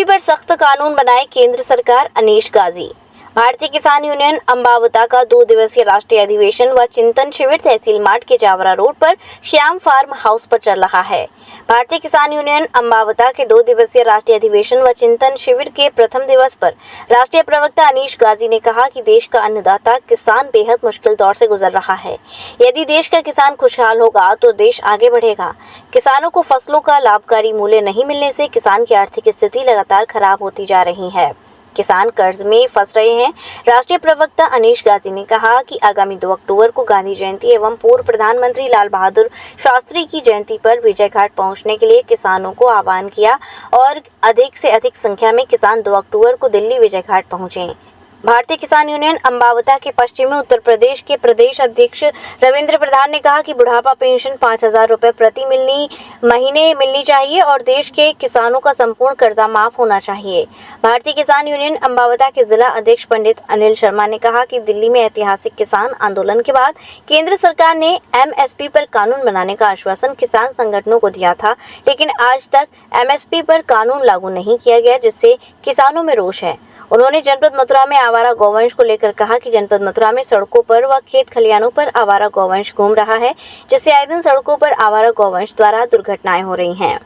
MSP पर सख्त कानून बनाए केंद्र सरकार, अनीश गाजी। भारतीय किसान यूनियन अंबावता का 2 दिवसीय राष्ट्रीय अधिवेशन व चिंतन शिविर तहसील मार्ट के जावरा रोड पर श्याम फार्म हाउस पर चल रहा है। भारतीय किसान यूनियन अंबावता के 2 दिवसीय राष्ट्रीय अधिवेशन व चिंतन शिविर के प्रथम दिवस पर राष्ट्रीय प्रवक्ता अनीश गाजी ने कहा कि देश का अन्नदाता किसान बेहद मुश्किल दौर से गुजर रहा है। यदि देश का किसान खुशहाल होगा तो देश आगे बढ़ेगा। किसानों को फसलों का लाभकारी मूल्य नहीं मिलने से किसान की आर्थिक स्थिति लगातार खराब होती जा रही है। किसान कर्ज में फंस रहे हैं। राष्ट्रीय प्रवक्ता अनीश गाजी ने कहा कि आगामी 2 अक्टूबर को गांधी जयंती एवं पूर्व प्रधानमंत्री लाल बहादुर शास्त्री की जयंती पर विजय घाट पहुंचने के लिए किसानों को आह्वान किया और अधिक से अधिक संख्या में किसान 2 अक्टूबर को दिल्ली विजय घाट पहुंचे। भारतीय किसान यूनियन अंबावता के पश्चिमी उत्तर प्रदेश के प्रदेश अध्यक्ष रविंद्र प्रधान ने कहा कि बुढ़ापा पेंशन 5,000 रुपये प्रति महीने मिलनी चाहिए और देश के किसानों का संपूर्ण कर्जा माफ होना चाहिए। भारतीय किसान यूनियन अंबावता के जिला अध्यक्ष पंडित अनिल शर्मा ने कहा कि दिल्ली में ऐतिहासिक किसान आंदोलन के बाद केंद्र सरकार ने एमएसपी पर कानून बनाने का आश्वासन किसान संगठनों को दिया था, लेकिन आज तक एमएसपी पर कानून लागू नहीं किया गया, जिससे किसानों में रोष है। उन्होंने जनपद मथुरा में आवारा गौवंश को लेकर कहा कि जनपद मथुरा में सड़कों पर व खेत खलिहानों पर आवारा गौवंश घूम रहा है, जिससे आए दिन सड़कों पर आवारा गौवंश द्वारा दुर्घटनाएं हो रही हैं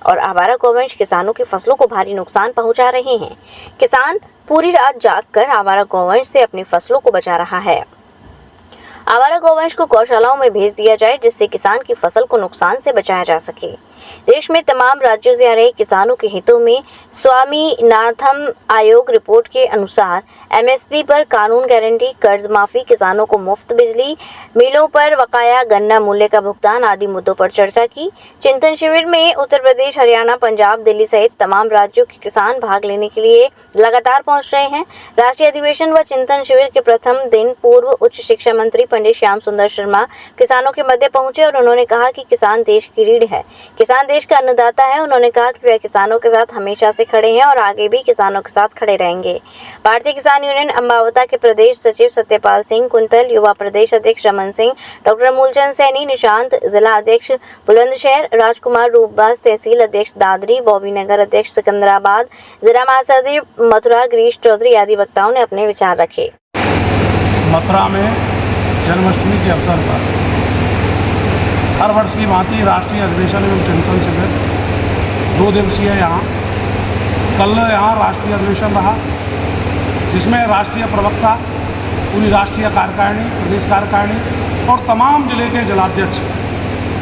और आवारा गौवंश किसानों की फसलों को भारी नुकसान पहुंचा रहे हैं। किसान पूरी रात जागकर आवारा गौवंश से अपनी फसलों को बचा रहा है। आवारा गौवंश को गौशालाओं में भेज दिया जाए, जिससे किसान की फसल को नुकसान से बचाया जा सके। देश में तमाम राज्यों से आ रहे किसानों के हितों में स्वामीनाथन आयोग रिपोर्ट के अनुसार एमएसपी पर कानून गारंटी, कर्ज माफी, किसानों को मुफ्त बिजली, मिलों पर बकाया गन्ना मूल्य का भुगतान आदि मुद्दों पर चर्चा की। चिंतन शिविर में उत्तर प्रदेश, हरियाणा, पंजाब, दिल्ली सहित तमाम राज्यों के किसान भाग लेने के लिए लगातार पहुंच रहे हैं। राष्ट्रीय अधिवेशन व चिंतन शिविर के प्रथम दिन पूर्व उच्च शिक्षा मंत्री पंडित श्याम सुंदर शर्मा किसानों के मध्य पहुंचे और उन्होंने कहा कि किसान देश की रीढ़ है, किसान देश का अन्नदाता है। उन्होंने कहा कि वे किसानों के साथ हमेशा से खड़े हैं और आगे भी किसानों के साथ खड़े रहेंगे। भारतीय किसान यूनियन अंबावता के प्रदेश सचिव सत्यपाल सिंह कुंतल, युवा प्रदेश अध्यक्ष रमन सिंह, डॉक्टर मूलचंद सैनी, निशांत, जिला अध्यक्ष बुलंदशहर, राजकुमार रूपबाज, तहसील अध्यक्ष दादरी, बॉबी नगर अध्यक्ष सिकंदराबाद, जिला महासचिव मथुरा गिरीश चौधरी आदि वक्ताओं ने अपने विचार रखे। मथुरा में जन्माष्टमी के अवसर पर हर वर्ष की भांति राष्ट्रीय अधिवेशन एवं चिंतन शिविर 2 दिवसीय कल यहाँ राष्ट्रीय अधिवेशन रहा, जिसमें राष्ट्रीय प्रवक्ता, पूरी राष्ट्रीय कार्यकारिणी, प्रदेश कार्यकारिणी और तमाम जिले के जिलाध्यक्ष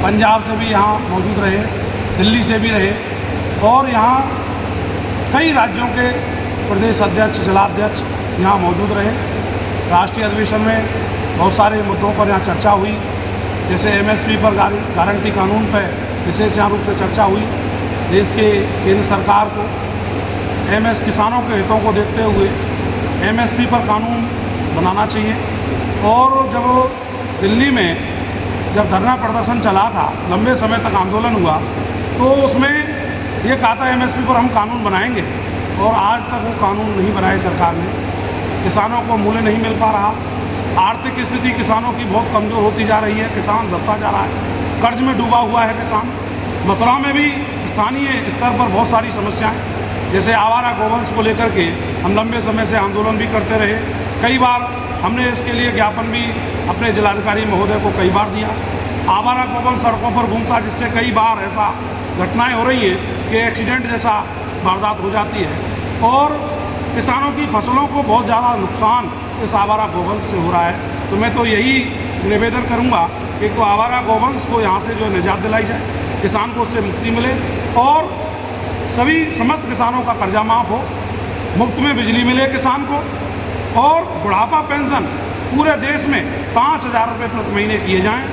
पंजाब से भी यहाँ मौजूद रहे, दिल्ली से भी रहे और यहाँ कई राज्यों के प्रदेश अध्यक्ष, जिलाध्यक्ष यहाँ मौजूद रहे। राष्ट्रीय अधिवेशन में बहुत सारे मुद्दों पर यहाँ चर्चा हुई, जैसे एमएसपी पर गारंटी कानून पर विशेष रूप से चर्चा हुई। देश के केंद्र सरकार को किसानों के हितों को देखते हुए एमएसपी पर कानून बनाना चाहिए। और जब दिल्ली में जब धरना प्रदर्शन चला था, लंबे समय तक आंदोलन हुआ, तो उसमें ये कहा था एमएसपी पर हम कानून बनाएंगे और आज तक वो कानून नहीं बनाए सरकार ने। किसानों को मूल्य नहीं मिल पा रहा, आर्थिक स्थिति किसानों की बहुत कमज़ोर होती जा रही है, किसान दबता जा रहा है, कर्ज में डूबा हुआ है किसान। मथुरा में भी स्थानीय स्तर पर बहुत सारी समस्याएं, जैसे आवारा गौवंश को लेकर के हम लंबे समय से आंदोलन भी करते रहे। कई बार हमने इसके लिए ज्ञापन भी अपने जिलाधिकारी महोदय को कई बार दिया। आवारा गौवंश सड़कों पर घूमता, जिससे कई बार ऐसा घटनाएँ हो रही हैं कि एक्सीडेंट जैसा वारदात हो जाती है और किसानों की फसलों को बहुत ज़्यादा नुकसान इस आवारा गौवंश से हो रहा है। तो मैं तो यही निवेदन करूंगा कि तो आवारा गौवंश को यहाँ से जो निजात दिलाई जाए, किसान को उससे मुक्ति मिले और सभी समस्त किसानों का कर्जा माफ हो, मुफ्त में बिजली मिले किसान को और बुढ़ापा पेंशन पूरे देश में 5,000 रुपये प्रति महीने किए जाएँ।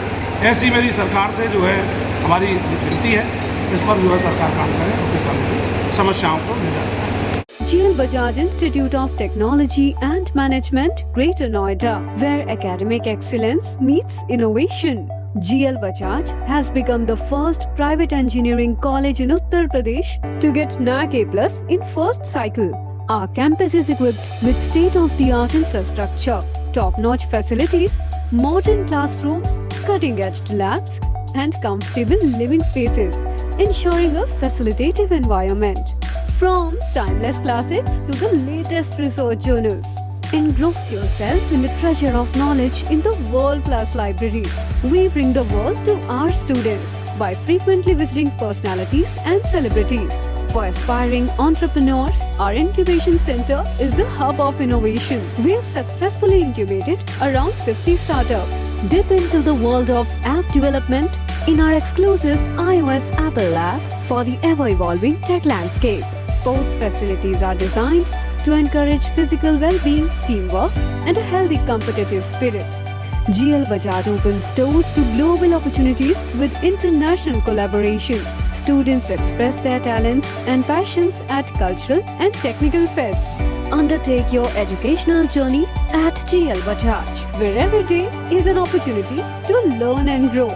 ऐसी मेरी सरकार से जो है हमारी विनती है, इस पर जो है सरकार काम करे और किसानों की समस्याओं को निजात दिलाए। GL Bajaj Institute of Technology and Management, Greater Noida, where academic excellence meets innovation. GL Bajaj has become the first private engineering college in Uttar Pradesh to get NAC A+ in first cycle. Our campus is equipped with state-of-the-art infrastructure, top-notch facilities, modern classrooms, cutting-edge labs, and comfortable living spaces, ensuring a facilitative environment. From timeless classics to the latest research journals. Engross yourself in the treasure of knowledge in the world-class library. We bring the world to our students by frequently visiting personalities and celebrities. For aspiring entrepreneurs, our incubation center is the hub of innovation. We have successfully incubated around 50 startups. Dip into the world of app development in our exclusive iOS Apple Lab for the ever-evolving tech landscape. Sports facilities are designed to encourage physical well-being, teamwork, and a healthy competitive spirit. GL Bajaj opens doors to global opportunities with international collaborations. Students express their talents and passions at cultural and technical fests. Undertake your educational journey at GL Bajaj, where every day is an opportunity to learn and grow.